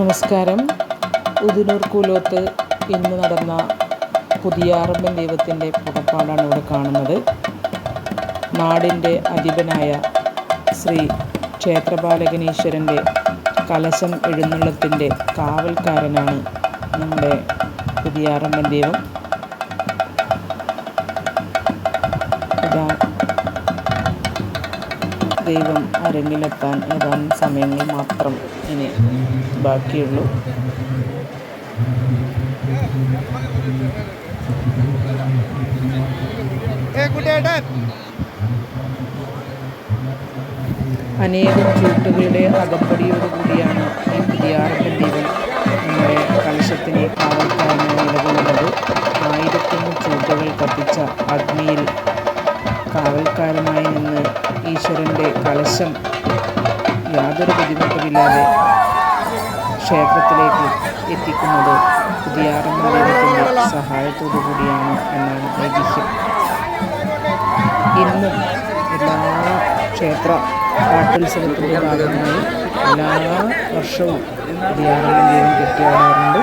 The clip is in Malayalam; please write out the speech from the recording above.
നമസ്കാരം. ഉദിനൂർ കൂലോത്ത് ഇന്ന് നടന്ന പുതിയാറമ്മൻ ദൈവത്തിൻ്റെ പുറപ്പാടാണ് ഇവിടെ കാണുന്നത്. നാടിൻ്റെ അധിപനായ ശ്രീ ക്ഷേത്രപാലകനീശ്വരൻ്റെ കലശം എഴുന്നള്ളത്തിൻ്റെ കാവൽക്കാരനാണ് നമ്മുടെ പുതിയാറമ്മൻ ദൈവം. ഇതാ ദൈവം അരങ്ങിലെത്താൻ ഏതാനും സമയങ്ങൾ മാത്രം ഇനി ബാക്കിയുള്ളൂ. അനേകം ചൂട്ടുകളുടെ അകമ്പടിയോടുകൂടിയാണ് ഈ പുതിയാറമ്മൻ ദൈവം നമ്മുടെ കലശത്തിന് കാവൽക്കാരനായി നിലകൊള്ളുന്നത്. 1001 ചൂട്ടുകൾ കത്തിച്ച അഗ്നിയിൽ കാവൽക്കാരനായി നിന്ന് ഈശ്വരൻ്റെ കലശം യാതൊരു ബുദ്ധിമുട്ടുമില്ലാതെ ക്ഷേത്രത്തിലേക്ക് എത്തിക്കുന്നത് പുതിയാറമ്മൻ ദൈവത്തിൻ്റെ സഹായത്തോടു കൂടിയാണ് എന്നാണ് ഐതിഹ്യം. ഇന്നും എല്ലാ ക്ഷേത്ര പാട്ടുത്സവത്തിൻ്റെ ഭാഗമായി എല്ലാ വർഷവും പുതിയാറമ്മൻ ദൈവം കെട്ടിയാടാറുണ്ട്.